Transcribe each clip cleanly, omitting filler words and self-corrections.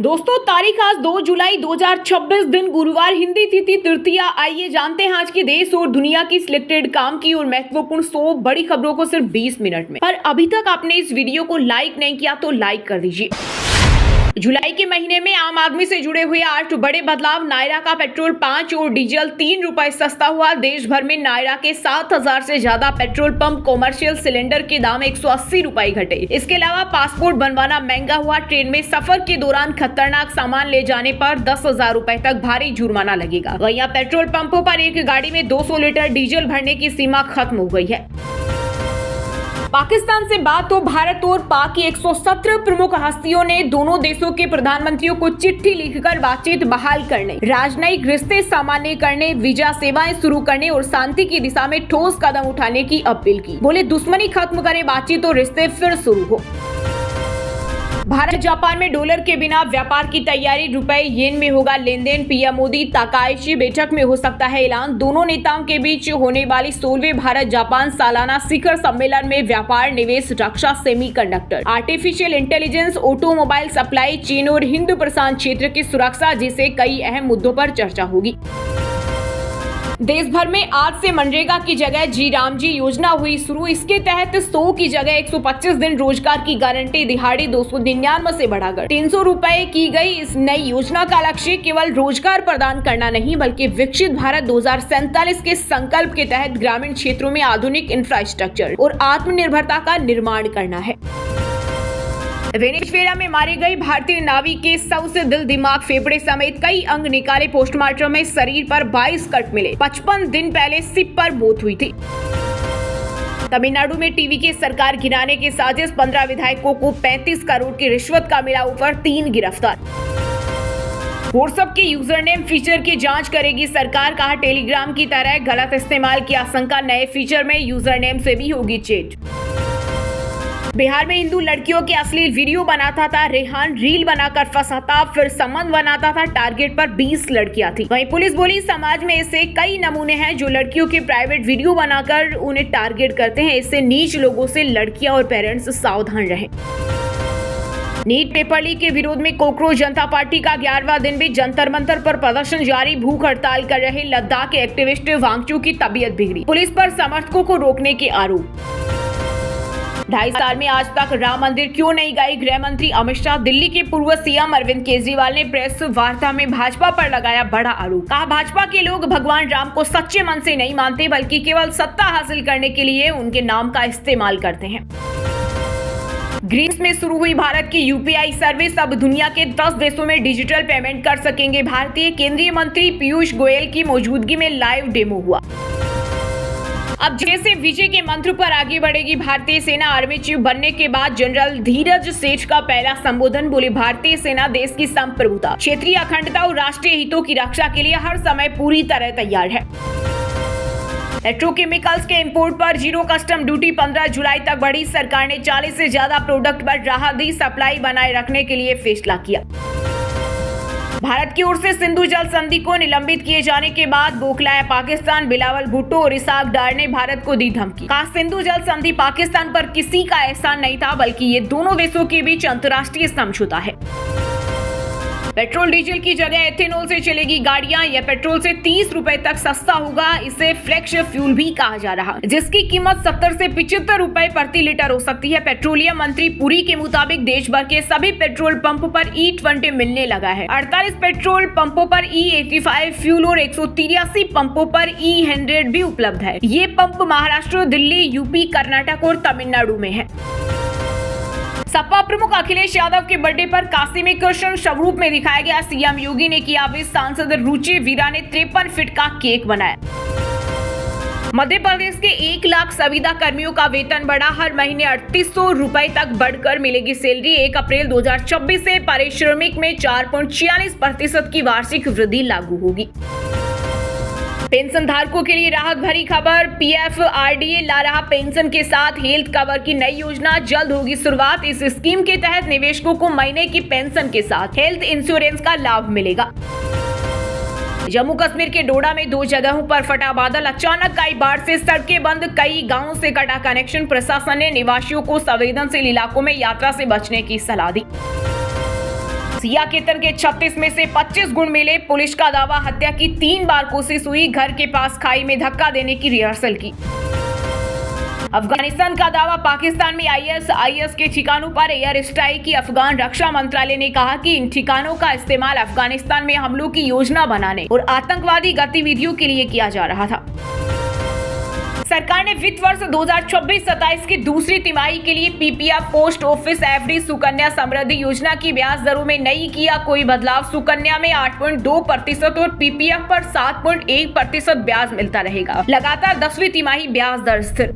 दोस्तों, तारीख आज 2 जुलाई 2026 दिन गुरुवार, हिंदी तिथि तृतीया। आइए जानते हैं आज की देश और दुनिया की सिलेक्टेड काम की और महत्वपूर्ण 100 बड़ी खबरों को सिर्फ 20 मिनट में। पर अभी तक आपने इस वीडियो को लाइक नहीं किया तो लाइक कर दीजिए। जुलाई के महीने में आम आदमी से जुड़े हुए 8 बड़े बदलाव। नायरा का पेट्रोल 5 और डीजल 3 रुपए सस्ता हुआ। देश भर में नायरा के 7,000 से ज्यादा पेट्रोल पंप कॉमर्शियल सिलेंडर के दाम 180 रुपए घटे। इसके अलावा पासपोर्ट बनवाना महंगा हुआ। ट्रेन में सफर के दौरान खतरनाक सामान ले जाने पर 10,000 रुपए तक भारी जुर्माना लगेगा। वहीं पेट्रोल पंपों पर एक गाड़ी में 200 लीटर डीजल भरने की सीमा खत्म हो गई है। पाकिस्तान से बात तो भारत और पाक की 117 प्रमुख हस्तियों ने दोनों देशों के प्रधानमंत्रियों को चिट्ठी लिखकर बातचीत बहाल करने, राजनयिक रिश्ते सामान्य करने, वीजा सेवाएं शुरू करने और शांति की दिशा में ठोस कदम उठाने की अपील की। बोले, दुश्मनी खत्म करें, बातचीत और रिश्ते फिर शुरू हो। भारत जापान में डॉलर के बिना व्यापार की तैयारी। रुपए येन में होगा लेन देन। पीएम मोदी ताकाइशी बैठक में हो सकता है ऐलान। दोनों नेताओं के बीच होने वाली 16वें भारत जापान सालाना शिखर सम्मेलन में व्यापार, निवेश, रक्षा, semiconductor, artificial intelligence, automobile supply chain और हिंद प्रशांत क्षेत्र की सुरक्षा जैसे कई अहम मुद्दों पर चर्चा होगी। देश भर में आज से मनरेगा की जगह जी राम जी योजना हुई शुरू। इसके तहत 100 की जगह 125 दिन रोजगार की गारंटी दिहाड़ी 299 से बढ़ाकर 300 रुपए की गई। इस नई योजना का लक्ष्य केवल रोजगार प्रदान करना नहीं बल्कि विकसित भारत 2047 के संकल्प के तहत ग्रामीण क्षेत्रों में आधुनिक इंफ्रास्ट्रक्चर और आत्मनिर्भरता का निर्माण करना है। वेनेजुएला में मारे गए भारतीय नाविक के शव से दिल, दिमाग, फेफड़े समेत कई अंग निकाले। पोस्टमार्टम में शरीर पर 22 कट मिले। 55 दिन पहले शिप पर मौत हुई थी। तमिलनाडु में टीवी की सरकार गिराने की साजिश। 15 विधायकों को 35 करोड़ की रिश्वत का मिला ऊपर, 3 गिरफ्तार। व्हाट्सएप के यूजर नेम फीचर की जांच करेगी सरकार। कहा, टेलीग्राम की तरह गलत इस्तेमाल की आशंका। नए फीचर में यूजर नेम से भी होगी चेट। बिहार में हिंदू लड़कियों के अश्लील वीडियो बनाता था रेहान, रील बनाकर फंसाता, फिर संबंध बनाता था। टारगेट पर 20 लड़कियां थी। वहीं पुलिस बोली, समाज में ऐसे कई नमूने हैं जो लड़कियों के प्राइवेट वीडियो बनाकर उन्हें टारगेट करते हैं। इससे नीच लोगों से लड़कियां और पेरेंट्स सावधान रहें। नीट पेपर लीक के विरोध में कोकरोच जनता पार्टी का 11वां दिन भी जंतर मंतर पर प्रदर्शन जारी। भूख हड़ताल कर रहे लद्दाख के एक्टिविस्ट वांगचू की तबीयत बिगड़ी। पुलिस पर समर्थकों को रोकने के आरोप। 2.5 साल में आज तक राम मंदिर क्यों नहीं गए गृह मंत्री अमित शाह। दिल्ली के पूर्व सीएम अरविंद केजरीवाल ने प्रेस वार्ता में भाजपा पर लगाया बड़ा आरोप। कहा, भाजपा के लोग भगवान राम को सच्चे मन से नहीं मानते बल्कि केवल सत्ता हासिल करने के लिए उनके नाम का इस्तेमाल करते हैं। ग्रीस में शुरू हुई भारत की यूपीआई सर्विस। अब दुनिया के 10 देशों में डिजिटल पेमेंट कर सकेंगे भारतीय। केंद्रीय मंत्री पीयूष गोयल की मौजूदगी में लाइव डेमो हुआ। अब जैसे विजय के मंत्र पर आगे बढ़ेगी भारतीय सेना। आर्मी चीफ बनने के बाद जनरल धीरज सेठ का पहला संबोधन। बोले, भारतीय सेना देश की संप्रभुता, क्षेत्रीय अखंडता और राष्ट्रीय हितों की रक्षा के लिए हर समय पूरी तरह तैयार है। पेट्रोकेमिकल्स के इंपोर्ट पर जीरो कस्टम ड्यूटी 15 जुलाई तक बढ़ी। सरकार ने 40 से ज्यादा प्रोडक्ट पर राहत दी। सप्लाई बनाए रखने के लिए फैसला किया। भारत की ओर से सिंधु जल संधि को निलंबित किए जाने के बाद बौखलाया पाकिस्तान। बिलावल भुट्टो और इसाक डार ने भारत को दी धमकी। कहा, सिंधु जल संधि पाकिस्तान पर किसी का एहसान नहीं था बल्कि ये दोनों देशों के बीच अंतर्राष्ट्रीय समझौता है। पेट्रोल डीजल की जगह एथेनॉल से चलेगी गाड़ियां। यह पेट्रोल से 30 रुपए तक सस्ता होगा। इसे फ्लेक्स फ्यूल भी कहा जा रहा है, जिसकी कीमत 70 से 75 रुपए प्रति लीटर हो सकती है। पेट्रोलियम मंत्री पुरी के मुताबिक देश भर के सभी पेट्रोल पंप पर E20 मिलने लगा है। 48 पेट्रोल पंपों पर E85 फ्यूल और 183 पंपों पर E100 भी उपलब्ध है। ये पंप महाराष्ट्र, दिल्ली, यूपी, कर्नाटक और तमिलनाडु में है। सपा प्रमुख अखिलेश यादव के बर्थडे पर काशी में कृष्ण स्वरूप में दिखाया गया। सीएम योगी ने किया विश। सांसद रुचि वीरा ने 53 फीट का केक बनाया। मध्य प्रदेश के 1 लाख संविदा कर्मियों का वेतन बढ़ा। हर महीने 3800 रुपए तक बढ़कर मिलेगी सैलरी। 1 अप्रैल 2026 से पारिश्रमिक में 4.46% की वार्षिक वृद्धि लागू होगी। पेंशन धारकों के लिए राहत भरी खबर। पीएफआरडीए ला रहा पेंशन के साथ हेल्थ कवर की नई योजना। जल्द होगी शुरुआत। इस स्कीम के तहत निवेशकों को महीने की पेंशन के साथ हेल्थ इंश्योरेंस का लाभ मिलेगा। जम्मू कश्मीर के डोडा में 2 जगहों पर फटा बादल। अचानक आई बाढ़ से सड़कें बंद। कई गांवों से कटा कनेक्शन। प्रशासन ने निवासियों को संवेदनशील इलाकों में यात्रा से बचने की सलाह दी। सियाकेतन के 36 में से 25 गुण मिले। पुलिस का दावा, हत्या की 3 बार कोशिश हुई। घर के पास खाई में धक्का देने की रिहर्सल की। अफगानिस्तान का दावा, पाकिस्तान में आईएस के ठिकानों पर एयर स्ट्राइक की। अफगान रक्षा मंत्रालय ने कहा कि इन ठिकानों का इस्तेमाल अफगानिस्तान में हमलों की योजना बनाने और आतंकवादी गतिविधियों के लिए किया जा रहा था। सरकार ने वित्त वर्ष 2026-27 की दूसरी तिमाही के लिए PPF, post office FD, Sukanya Samriddhi Yojana की ब्याज दरों में नहीं किया कोई बदलाव। सुकन्या में 8.2% और पीपीएफ पर 7.1% ब्याज मिलता रहेगा। लगातार 10वीं तिमाही ब्याज दर स्थिर।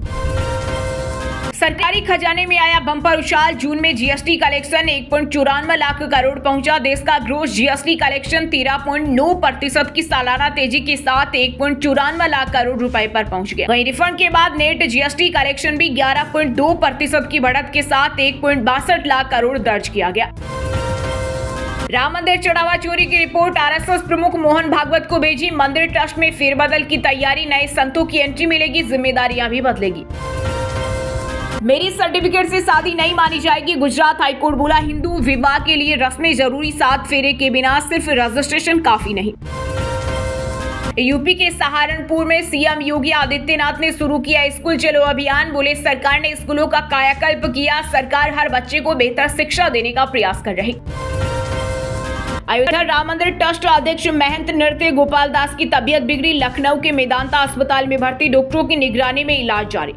सरकारी खजाने में आया बम्पर उछाल। जून में जीएसटी कलेक्शन 1.94 लाख करोड़ पहुंचा। देश का ग्रोस जीएसटी कलेक्शन 13.9% की सालाना तेजी के साथ 1.94 लाख करोड़ रुपए पर पहुंच गया। वहीं रिफंड के बाद नेट जीएसटी कलेक्शन भी 11.2% की बढ़त के साथ 1.62 लाख करोड़ दर्ज किया गया। राम मंदिर चढ़ावा चोरी की रिपोर्ट आरएसएस प्रमुख मोहन भागवत को भेजी। मंदिर ट्रस्ट में फेरबदल की तैयारी, नए संतों की एंट्री मिलेगी, जिम्मेदारियां भी बदलेगी। मेरी सर्टिफिकेट से शादी नहीं मानी जाएगी, गुजरात हाईकोर्ट बोला। हिंदू विवाह के लिए रस्में जरूरी, 7 फेरे के बिना सिर्फ रजिस्ट्रेशन काफी नहीं। यूपी के सहारनपुर में सीएम योगी आदित्यनाथ ने शुरू किया स्कूल चलो अभियान। बोले, सरकार ने स्कूलों का कायाकल्प किया। सरकार हर बच्चे को बेहतर शिक्षा देने का प्रयास कर रही। अयोध्या राम मंदिर ट्रस्ट अध्यक्ष महंत नृत्य गोपाल दास की तबीयत बिगड़ी। लखनऊ के मेदांता अस्पताल में भर्ती, डॉक्टरों की निगरानी में इलाज जारी।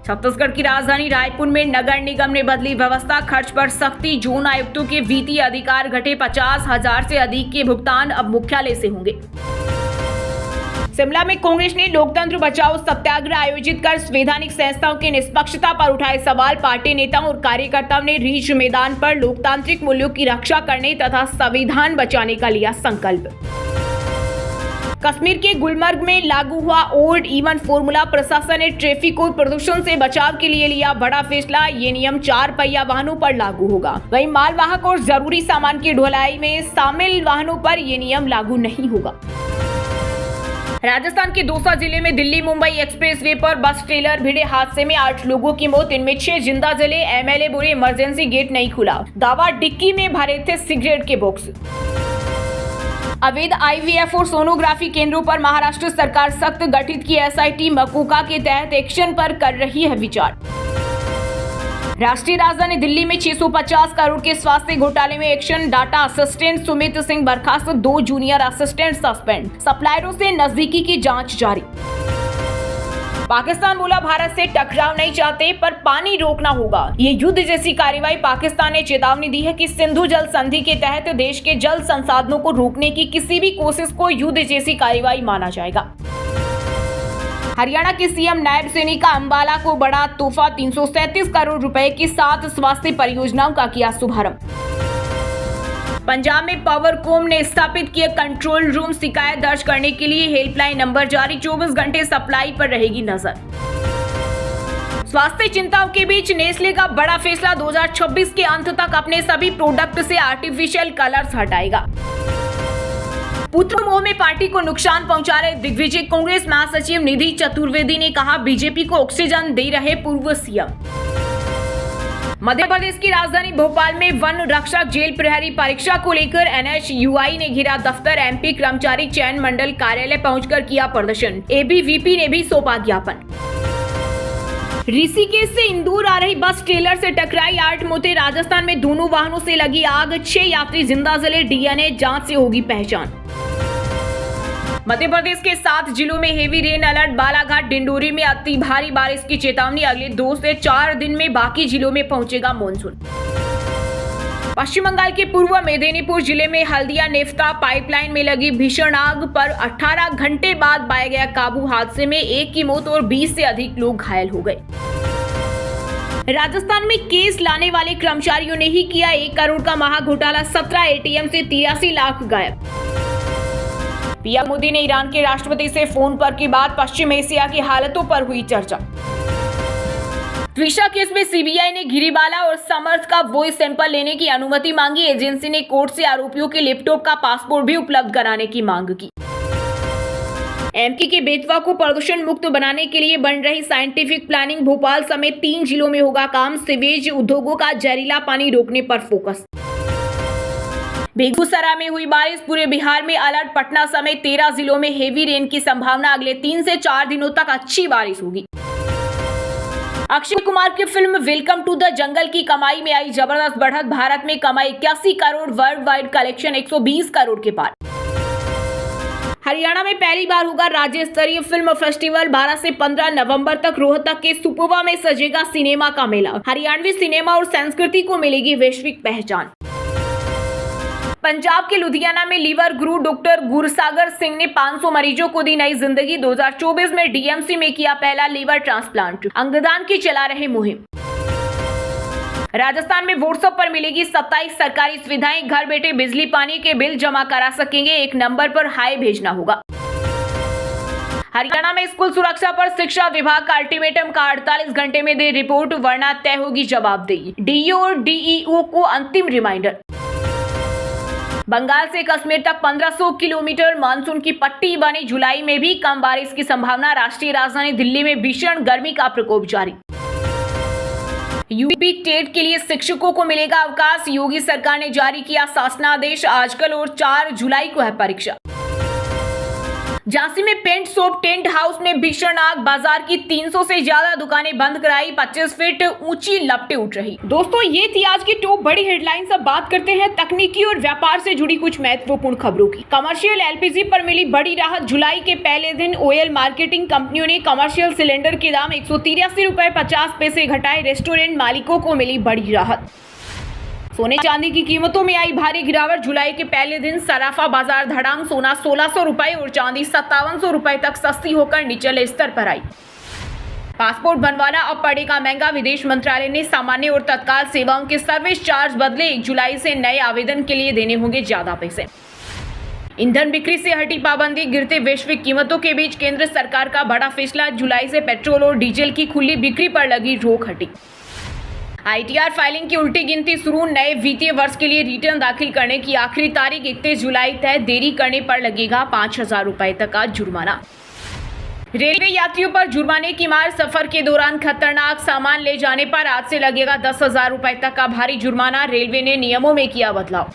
छत्तीसगढ़ की राजधानी रायपुर में नगर निगम ने बदली व्यवस्था, खर्च पर सख्ती। जोन आयुक्तों के वित्तीय अधिकार घटे, 50,000 से अधिक के भुगतान अब मुख्यालय से होंगे। शिमला में कांग्रेस ने लोकतंत्र बचाओ सत्याग्रह आयोजित कर संवैधानिक संस्थाओं की निष्पक्षता पर उठाए सवाल। पार्टी नेताओं और कार्यकर्ताओं ने रीच मैदान पर लोकतांत्रिक मूल्यों की रक्षा करने तथा संविधान बचाने का लिया संकल्प। कश्मीर के गुलमर्ग में लागू हुआ ओल्ड इवन फॉर्मूला। प्रशासन ने ट्रैफिक और प्रदूषण से बचाव के लिए लिया बड़ा फैसला। ये नियम 4 पहिया वाहनों पर लागू होगा। वहीं मालवाहक और जरूरी सामान की ढुलाई में शामिल वाहनों पर यह नियम लागू नहीं होगा। राजस्थान के दौसा जिले में दिल्ली मुंबई एक्सप्रेसवे पर बस ट्रेलर भिड़े हादसे में 8 लोगों की मौत, इनमें 6 जिंदा जले। एमएलए बोले, इमरजेंसी गेट नहीं खुला। दावा, डिक्की में भरे थे सिगरेट के बॉक्स। अवैध आईवीएफ और सोनोग्राफी केंद्रों पर महाराष्ट्र सरकार सख्त, गठित की एसआईटी मकोका के तहत एक्शन पर कर रही है विचार। राष्ट्रीय राजधानी दिल्ली में 650 करोड़ के स्वास्थ्य घोटाले में action, data assistant Sumit Singh बर्खास्त, 2 जूनियर असिस्टेंट सस्पेंड। सप्लायरों से नजदीकी की जांच जारी। पाकिस्तान बोला, भारत से टकराव नहीं चाहते पर पानी रोकना होगा, ये युद्ध जैसी कार्रवाई। पाकिस्तान ने चेतावनी दी है कि सिंधु जल संधि के तहत देश के जल संसाधनों को रोकने की किसी भी कोशिश को युद्ध जैसी कार्रवाई माना जाएगा। हरियाणा के सीएम नायब सैनी का अंबाला को बड़ा तोहफा, 337 करोड़ रुपए की 7 स्वास्थ्य परियोजनाओं का किया शुभारंभ। पंजाब में पावरकॉम ने स्थापित किया कंट्रोल रूम, शिकायत दर्ज करने के लिए हेल्पलाइन नंबर जारी, 24 घंटे सप्लाई पर रहेगी नजर। स्वास्थ्य चिंताओं के बीच नेस्ले का बड़ा फैसला, 2026 के अंत तक अपने सभी प्रोडक्ट से आर्टिफिशियल कलर्स हटाएगा। पुत्र मोह में पार्टी को नुकसान पहुंचा रहे दिग्विजय। कांग्रेस महासचिव निधि चतुर्वेदी ने कहा, बीजेपी को ऑक्सीजन दे रहे पूर्व सीएम। मध्य प्रदेश की राजधानी भोपाल में वन रक्षक जेल प्रहरी परीक्षा को लेकर एनएचयूआई ने घिरा दफ्तर। एमपी कर्मचारी चयन मंडल कार्यालय पहुंचकर किया प्रदर्शन। एबीवीपी ने भी सौंपा ज्ञापन। ऋषिकेश से इंदौर आ रही बस ट्रेलर से टकराई, 8 मौतें। राजस्थान में दोनों वाहनों से लगी आग, 6 यात्री जिंदा जले। डीएनए जांच से होगी पहचान। मध्य प्रदेश के 7 जिलों में heavy rain alert. Balaghat, Dindori में अति भारी बारिश की चेतावनी। अगले 2 से 4 दिन में बाकी जिलों में पहुंचेगा मानसून। पश्चिम बंगाल के पूर्व मेदिनीपुर जिले में हल्दिया नेफ्ता पाइपलाइन में लगी भीषण आग पर 18 घंटे बाद पाया गया काबू। हादसे में 1 की मौत और 20 से अधिक लोग घायल हो गए। राजस्थान में केस लाने वाले कर्मचारियों ने ही किया 1 करोड़ का महाघोटाला, 17 एटीएम से 83 लाख गायब। पीएम मोदी ने ईरान के राष्ट्रपति से फोन पर की बात, पश्चिम एशिया की हालतों पर हुई चर्चा। ट्विशा केस में सीबीआई ने गिरिबाला और समर्थ का वॉइस सैंपल लेने की अनुमति मांगी। एजेंसी ने कोर्ट से आरोपियों के लैपटॉप का पासपोर्ट भी उपलब्ध कराने की मांग की। एमपी के बेतवा को प्रदूषण मुक्त बनाने के लिए बन रही साइंटिफिक प्लानिंग। भोपाल समेत 3 जिलों में होगा काम। सीवेज उद्योगों का जहरीला पानी रोकने पर फोकस। बेगूसराय में हुई बारिश, पूरे बिहार में अलर्ट। पटना समेत 13 जिलों में हेवी रेन की संभावना। अगले 3 से 4 दिनों तक अच्छी बारिश होगी। अक्षय कुमार की film welcome to the jungle की कमाई में आई जबरदस्त बढ़त। भारत में कमाई 81 crore, world wide collection 120 crore के पार। हरियाणा में पहली बार होगा राज्य स्तरीय फिल्म फेस्टिवल। 12 से 15 नवंबर तक रोहतक के सुपवा में सजेगा सिनेमा का मेला। हरियाणवी सिनेमा और संस्कृति को मिलेगी वैश्विक पहचान। पंजाब के लुधियाना में लीवर गुरु डॉक्टर गुरसागर सिंह ने 500 मरीजों को दी नई जिंदगी। 2024 में डीएमसी में किया पहला लीवर ट्रांसप्लांट। अंगदान की चला रहे मुहिम। राजस्थान में व्हाट्सएप पर मिलेगी 27 सरकारी सुविधाएं। घर बैठे बिजली पानी के बिल जमा करा सकेंगे। एक नंबर पर हाई भेजना होगा। हरियाणा में स्कूल सुरक्षा पर शिक्षा विभाग का अल्टीमेटम का 48 घंटे में दे रिपोर्ट, वरना तय होगी जवाबदेही। डीईओ और डीईओ को अंतिम रिमाइंडर। बंगाल से कश्मीर तक 1500 किलोमीटर मानसून की पट्टी बनी। जुलाई में भी कम बारिश की संभावना। राष्ट्रीय राजधानी दिल्ली में भीषण गर्मी का प्रकोप जारी। यूपी टेट के लिए शिक्षकों को मिलेगा अवकाश। योगी सरकार ने जारी किया शासनादेश। आजकल और 4 जुलाई को है परीक्षा। झांसी में पेंट शॉप टेंट हाउस में भीषण आग। बाजार की 300 से ज्यादा दुकानें बंद कराई। 25 फीट ऊंची लपटें उठ रही। दोस्तों, ये थी आज की टॉप बड़ी हेडलाइंस। अब बात करते हैं तकनीकी और व्यापार से जुड़ी कुछ महत्वपूर्ण खबरों की। कमर्शियल एलपीजी पर मिली बड़ी राहत। जुलाई के पहले दिन ऑयल मार्केटिंग कंपनियों ने कमर्शियल सिलेंडर के दाम 183 रुपए 50 पैसे घटाए। रेस्टोरेंट मालिकों को मिली बड़ी राहत। सोने चांदी की कीमतों में आई भारी गिरावट। जुलाई के पहले दिन सराफा बाजार धड़ाम। सोना 1600 रुपए और चांदी 5700 रुपए तक सस्ती होकर निचले स्तर पर आई। पासपोर्ट बनवाना अब पड़ेगा महंगा। विदेश मंत्रालय ने सामान्य और तत्काल सेवाओं के सर्विस चार्ज बदले। 1 जुलाई से नए आवेदन के लिए देने होंगे ज्यादा पैसे। ईंधन बिक्री से हटी पाबंदी। गिरते वैश्विक कीमतों के बीच केंद्र सरकार का बड़ा फैसला। जुलाई से पेट्रोल और डीजल की खुली बिक्री पर लगी रोक हटी। आईटीआर फाइलिंग की उल्टी गिनती शुरू। नए वित्तीय वर्ष के लिए रिटर्न दाखिल करने की आखिरी तारीख 31 जुलाई तय। देरी करने पर लगेगा 5000 रुपए तक का जुर्माना। रेलवे यात्रियों पर जुर्माने की मार। सफर के दौरान खतरनाक सामान ले जाने पर आज से लगेगा 10,000 रुपए तक का भारी जुर्माना। रेलवे ने नियमों में किया बदलाव।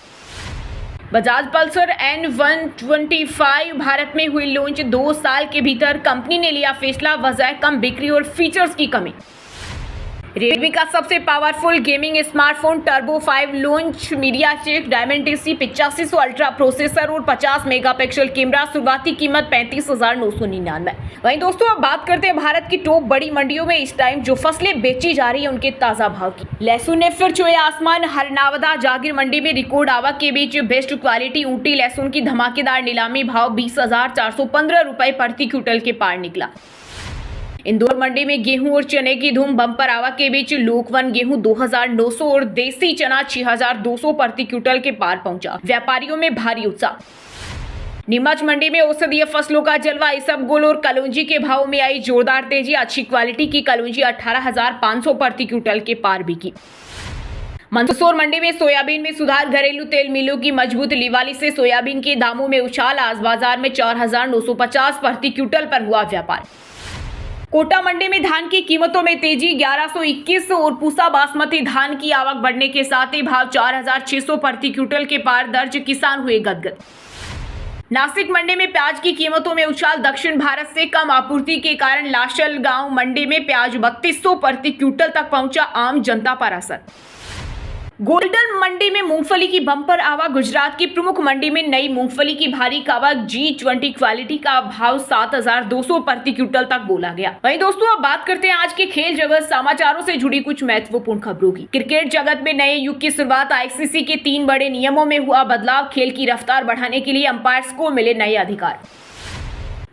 बजाज पल्सर N125 भारत में हुई लॉन्च। 2 साल के भीतर कंपनी ने लिया फैसला। वजह कम बिक्री और फीचर्स की कमी। रेलमी का सबसे powerful gaming smartphone turbo 5 launch. MediaTek Dimensity 8500 ultra processor और 50 मेगापिक्सल कैमरा। शुरुआती कीमत 35,999। वहीं दोस्तों, अब बात करते हैं भारत की टॉप बड़ी मंडियों में इस टाइम जो फसलें बेची जा रही है उनके ताजा भाव की। लहसुन ने फिर छुए आसमान। हरनावदा जागीर मंडी में रिकॉर्ड आवक के बीच बेस्ट क्वालिटी ऊटी लहसुन की धमाकेदार नीलामी। भाव 20,415 रुपए प्रति क्विंटल के पार निकला। इंदौर मंडी में गेहूं और चने की धूम। बम्पर आवक के बीच लोकवन गेहूं 2,900 और देसी चना 6,200 प्रति क्विंटल के पार पहुंचा। व्यापारियों में भारी उत्साह। नीमच मंडी में औषधीय फसलों का जलवा। इसबगोल और कलौंजी के भाव में आई जोरदार तेजी। अच्छी क्वालिटी की कलौंजी 18,500 प्रति क्विंटल के पार बिकी। मंदसौर मंडी में सोयाबीन में सुधार। घरेलू तेल मिलों की मजबूत लिवाली से सोयाबीन के दामों में उछाल। आज बाजार में 4,950 प्रति क्विंटल पर हुआ व्यापार। कोटा मंडी में धान की कीमतों में तेजी। 1121 और पूसा बासमती धान की आवक बढ़ने के साथ ही भाव 4,600 प्रति क्विंटल के पार दर्ज। किसान हुए गदगद। नासिक मंडी में प्याज की कीमतों में उछाल। दक्षिण भारत से कम आपूर्ति के कारण लाशल गांव मंडी में प्याज 3200 प्रति क्विंटल तक पहुंचा। आम जनता पर असर। गोल्डन मंडी में मूंगफली की बम्पर आवक। गुजरात की प्रमुख मंडी में नई मूंगफली की भारी आवक। G20 क्वालिटी का भाव 7,200 प्रति क्विंटल तक बोला गया। वहीं दोस्तों, अब बात करते हैं आज के खेल जगत समाचारों से जुड़ी कुछ महत्वपूर्ण खबरों की। क्रिकेट जगत में नए युग की शुरुआत। आईसीसी के 3 बड़े नियमों में हुआ बदलाव। खेल की रफ्तार बढ़ाने के लिए अंपायर्स को मिले नए अधिकार।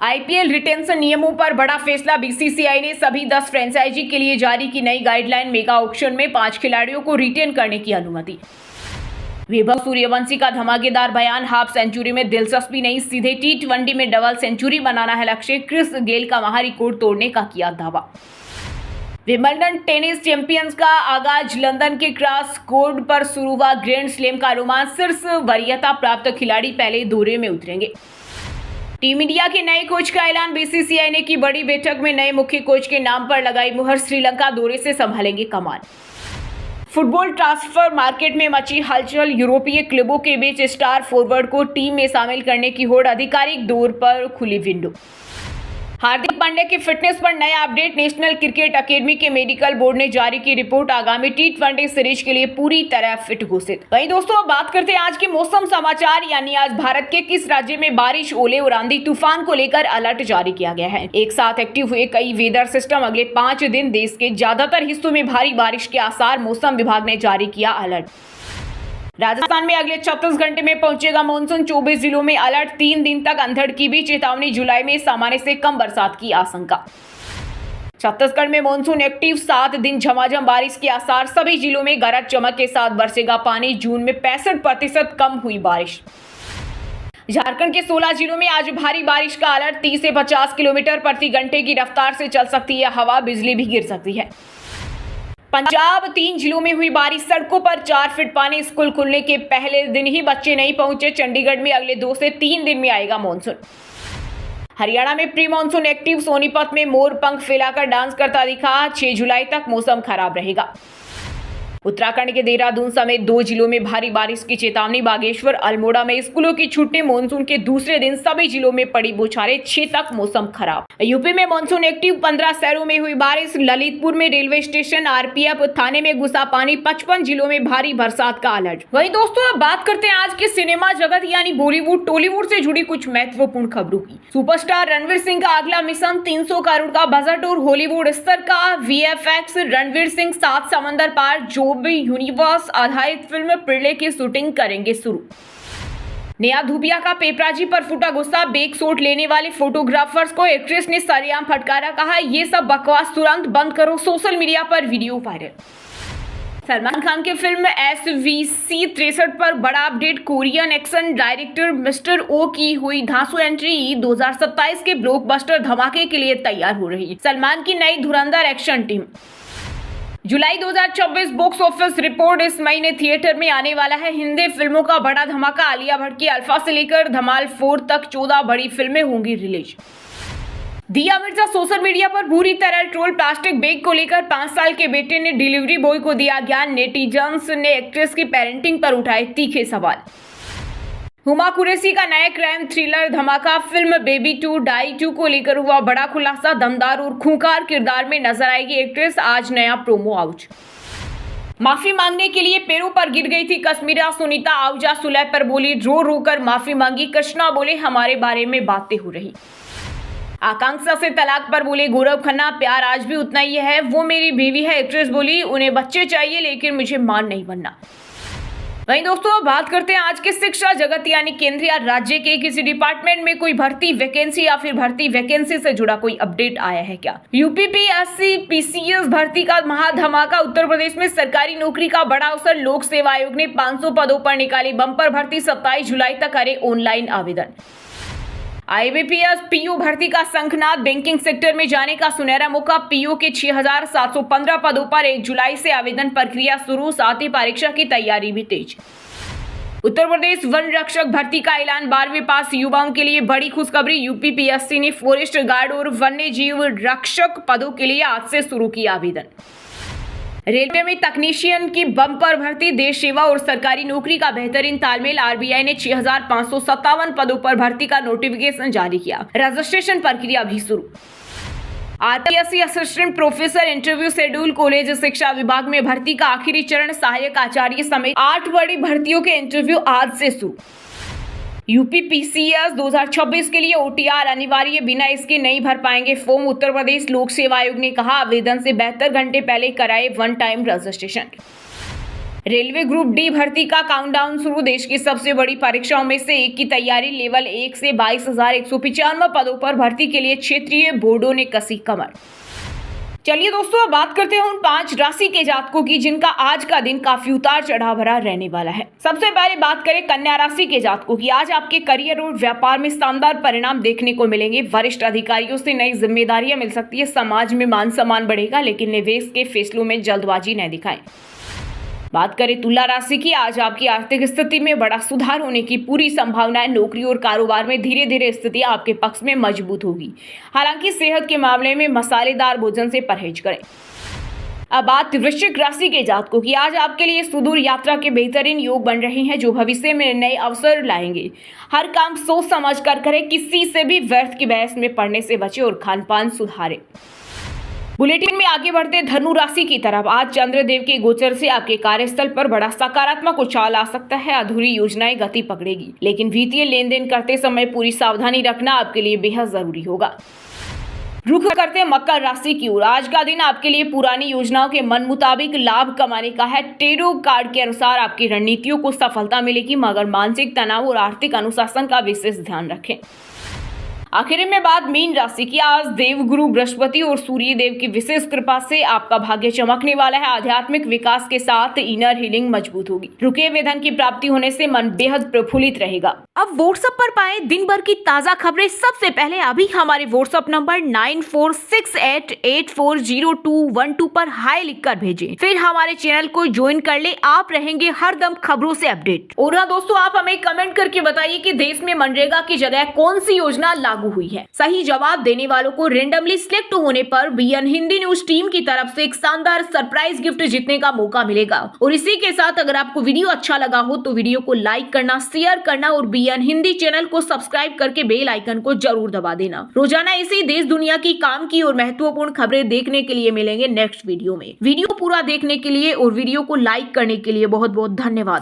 आईपीएल रिटेंशन नियमों पर बड़ा फैसला। बीसीसीआई ने सभी 10 फ्रेंचाइजी के लिए जारी की नई गाइडलाइन। मेगा ऑक्शन में 5 खिलाड़ियों को रिटेन करने की अनुमति। वैभव सूर्यवंशी का धमाकेदार बयान। हाफ सेंचुरी में दिलचस्पी नहीं, सीधे T20 में डबल सेंचुरी बनाना है लक्ष्य। क्रिस गेल का महा रिकॉर्ड तोड़ने का किया दावा। विंबलडन टेनिस चैंपियंस का आगाज। लंदन के क्रॉस कोर्ट पर शुरू हुआ ग्रैंड स्लैम का रोमांच। शीर्ष वरीयता प्राप्त खिलाड़ी पहले दौरे में उतरेंगे। टीम इंडिया के नए कोच का ऐलान। बीसीसीआई ने की बड़ी बैठक में नए मुख्य कोच के नाम पर लगाई मुहर। श्रीलंका दौरे से संभालेंगे कमान। फुटबॉल ट्रांसफर मार्केट में मची हलचल। यूरोपीय क्लबों के बीच स्टार फॉरवर्ड को टीम में शामिल करने की होड़, आधिकारिक तौर पर खुली विंडो। हार्दिक पांड्या की फिटनेस पर नया अपडेट। नेशनल क्रिकेट अकेडमी के मेडिकल बोर्ड ने जारी की रिपोर्ट। आगामी टी20 सीरीज के लिए पूरी तरह फिट घोषित। वहीं दोस्तों, अब बात करते हैं आज के मौसम समाचार, यानी आज भारत के किस राज्य में बारिश, ओले और आंधी तूफान को लेकर अलर्ट जारी किया गया है। एक साथ एक्टिव हुए कई वेदर सिस्टम। अगले 5 दिन देश के ज्यादातर हिस्सों में भारी बारिश के आसार। मौसम विभाग ने जारी किया अलर्ट। राजस्थान में अगले 36 घंटे में पहुंचेगा मानसून। 24 जिलों में अलर्ट। 3 दिन तक अंधड़ की भी चेतावनी। जुलाई में सामान्य से कम बरसात की आशंका। छत्तीसगढ़ में मानसून एक्टिव। 7 दिन झमाझम बारिश के आसार। सभी जिलों में गरज चमक के साथ बरसेगा पानी। जून में 65% कम हुई बारिश। झारखंड के 16 जिलों में आज भारी बारिश का अलर्ट। 30 से 50 किलोमीटर प्रति घंटे की रफ्तार से चल सकती है हवा। बिजली भी गिर सकती है। पंजाब 3 जिलों में हुई बारिश। सड़कों पर 4 फीट पानी। स्कूल खुलने के पहले दिन ही बच्चे नहीं पहुंचे। चंडीगढ़ में अगले 2 से 3 दिन में आएगा मानसून। हरियाणा में प्री मानसून एक्टिव। सोनीपत में मोर पंख फैलाकर डांस करता दिखा। 6 जुलाई तक मौसम खराब रहेगा। उत्तराखंड के देहरादून समेत 2 जिलों में भारी बारिश की चेतावनी। बागेश्वर, अल्मोड़ा में स्कूलों की छुट्टी। मानसून के दूसरे दिन सभी जिलों में पड़ी बौछारें। 6 तक मौसम खराब। यूपी में मानसून एक्टिव। 15 शहरों में हुई बारिश। ललितपुर में रेलवे स्टेशन, आरपीएफ थाने में घुसा पानी। 55 जिलों में भारी बरसात का अलर्ट। वहीं दोस्तों, अब बात करते हैं आज के सिनेमा जगत यानी बॉलीवुड टॉलीवुड से जुड़ी कुछ महत्वपूर्ण खबरों की। सुपरस्टार रणवीर सिंह का अगला मिशन। 300 करोड़ का बजट और हॉलीवुड स्तर का वीएफएक्स। रणवीर सिंह 7 समंदर पार यूनिवर्स आधारित फिल्म प्रिले की शूटिंग करेंगे शुरू। नेहा धूपिया का पेपराजी पर फूटा गुस्सा। बेक शॉट लेने वाले फोटोग्राफर्स को एक्ट्रेस ने सरेआम फटकारा। कहा, ये सब बकवास तुरंत बंद करो। सोशल मीडिया पर वीडियो वायरल। सलमान खान की फिल्म SVC 63 पर बड़ा update. Korean action director mister Oh की हुई धांसू एंट्री। 2027 के ब्लॉकबस्टर धमाके के लिए तैयार हो रही सलमान की नई धुरंधर एक्शन टीम। जुलाई 2024 बॉक्स ऑफिस रिपोर्ट। इस महीने थिएटर में आने वाला है हिंदी फिल्मों का बड़ा धमाका। आलिया भट्ट की अल्फा से लेकर धमाल 4 तक 14 बड़ी फिल्में होंगी रिलीज। दिया मिर्जा सोशल मीडिया पर बुरी तरह ट्रोल। प्लास्टिक बैग को लेकर 5 साल के बेटे ने डिलीवरी बॉय को दिया ज्ञान। नेटिजन्स ने एक्ट्रेस की पेरेंटिंग पर उठाए तीखे सवाल। हुमा कुरैशी का नया क्राइम थ्रिलर धमाका। फिल्म बेबी 2 डाई 2 को लेकर हुआ बड़ा खुलासा। दमदार और खूंखार किरदार में नजर आएगी एक्ट्रेस। आज नया प्रोमो आउट। माफी मांगने के लिए पैरों पर गिर गई थी कश्मीरा। सुनीता आहूजा सुलह पर बोली, रो रो कर माफी मांगी। कृष्णा बोले, हमारे बारे में बातें हो रही। आकांक्षा से तलाक पर बोले गौरव खन्ना, प्यार आज भी उतना ही है, वो मेरी बीवी है। एक्ट्रेस बोली, उन्हें बच्चे चाहिए लेकिन मुझे मां नहीं बनना। वहीं दोस्तों, बात करते हैं आज के शिक्षा जगत यानी केंद्र या राज्य के किसी डिपार्टमेंट में कोई भर्ती वैकेंसी या फिर भर्ती वैकेंसी से जुड़ा कोई अपडेट आया है क्या। यूपीपीएससी पीसीएस भर्ती का महाधमाका। उत्तर प्रदेश में सरकारी नौकरी का बड़ा अवसर। लोक सेवा आयोग ने 500 पदों पर निकाली बम्पर भर्ती। 27 जुलाई तक करे ऑनलाइन आवेदन। आईबीपीएस पीओ भर्ती का शंखनाद। बैंकिंग सेक्टर में जाने का सुनहरा मौका। पीओ के 6715 पदों पर 1 जुलाई से आवेदन प्रक्रिया शुरू। साथ ही परीक्षा की तैयारी भी तेज। उत्तर प्रदेश वन रक्षक भर्ती का ऐलान। 12वीं पास युवाओं के लिए बड़ी खुशखबरी। यूपीपीएससी ने फॉरेस्ट गार्ड और वन्य जीव रक्षक पदों के लिए आज से शुरू किया आवेदन। रेलवे में तकनीशियन की बम्पर भर्ती। देश सेवा और सरकारी नौकरी का बेहतरीन तालमेल। आरबीआई ने 6557 पदों पर भर्ती का नोटिफिकेशन जारी किया। रजिस्ट्रेशन प्रक्रिया भी शुरू। RPSC assistant professor interview schedule. College शिक्षा विभाग में भर्ती का आखिरी चरण। सहायक आचार्य समेत 8 बड़ी भर्तियों के इंटरव्यू आज से शुरू। यूपीपीसीएस 2026 के लिए ओटीआर अनिवार्य, बिना इसके नहीं भर पाएंगे फॉर्म। उत्तर प्रदेश लोक सेवा आयोग ने कहा, आवेदन से 72 घंटे पहले कराए 1 time registration. Railway group D भर्ती का काउंटडाउन शुरू। देश की सबसे बड़ी परीक्षाओं में से एक की तैयारी। लेवल 1 से 22,195 पदों पर भर्ती के लिए क्षेत्रीय बोर्डों ने कसी कमर। चलिए दोस्तों, अब बात करते हैं उन 5 राशि के जातकों की जिनका आज का दिन काफी उतार चढ़ाव भरा रहने वाला है। सबसे पहले बात करें कन्या राशि के जातकों की। आज आपके करियर और व्यापार में शानदार परिणाम देखने को मिलेंगे। वरिष्ठ अधिकारियों से नई जिम्मेदारियां मिल सकती है। समाज में मान सम्मान बढ़ेगा, लेकिन निवेश के फैसलों में जल्दबाजी न दिखाएं। बात करें तुला राशि की। आज आपकी आर्थिक स्थिति में बड़ा सुधार होने की पूरी संभावना है। नौकरी और कारोबार में धीरे धीरे स्थिति आपके पक्ष में मजबूत होगी। हालांकि सेहत के मामले में मसालेदार भोजन से परहेज करें। अब बात वृश्चिक राशि के जातकों की। आज आपके लिए सुदूर यात्रा के बेहतरीन योग बन रहे हैं जो भविष्य में नए अवसर लाएंगे। हर काम सोच समझ कर करें, किसी से भी व्यर्थ की बहस में पड़ने से बचे और खान पान सुधारें। बुलेटिन में आगे बढ़ते धनु राशि की तरफ। आज चंद्रदेव के गोचर से आपके कार्यस्थल पर बड़ा सकारात्मक उछाल आ सकता है। अधूरी योजनाएं गति पकड़ेगी, लेकिन वित्तीय लेन देन करते समय पूरी सावधानी रखना आपके लिए बेहद जरूरी होगा। रुख करते मकर राशि की ओर। आज का दिन आपके लिए पुरानी योजनाओं के मन मुताबिक लाभ कमाने का है। टेरो कार्ड के अनुसार आपकी रणनीतियों को सफलता मिलेगी, मगर मानसिक तनाव और आर्थिक अनुशासन का विशेष ध्यान रखें। आखिर में बात मीन राशि की। आज देवगुरु बृहस्पति और सूर्य देव की विशेष कृपा से आपका भाग्य चमकने वाला है। आध्यात्मिक विकास के साथ इनर हीलिंग मजबूत होगी। रुके हुए धन की प्राप्ति होने से मन बेहद प्रफुल्लित रहेगा। अब व्हाट्सएप पर पाए दिन भर की ताजा खबरें सबसे पहले अभी हमारे व्हाट्सएप नंबर 9468840212 पर हाई लिखकर भेजें। फिर हमारे चैनल को ज्वाइन कर ले, आप रहेंगे हर दम खबरों से अपडेट। और हाँ दोस्तों, आप हमें कमेंट करके बताइए कि देश में मनरेगा की जगह कौन सी योजना लागू हुई है। सही जवाब देने वालों को रेंडमली सिलेक्ट होने पर बीएन हिंदी न्यूज टीम की तरफ से एक शानदार सरप्राइज गिफ्ट जीतने का मौका मिलेगा। और इसी के साथ अगर आपको वीडियो अच्छा लगा हो तो वीडियो को लाइक करना, शेयर करना और बीएन हिंदी चैनल को सब्सक्राइब करके बेल आइकन को जरूर दबा देना। रोजाना इसी देश दुनिया की काम की और महत्वपूर्ण खबरें देखने के लिए मिलेंगे नेक्स्ट वीडियो में। वीडियो पूरा देखने के लिए और वीडियो को लाइक करने के लिए बहुत बहुत धन्यवाद।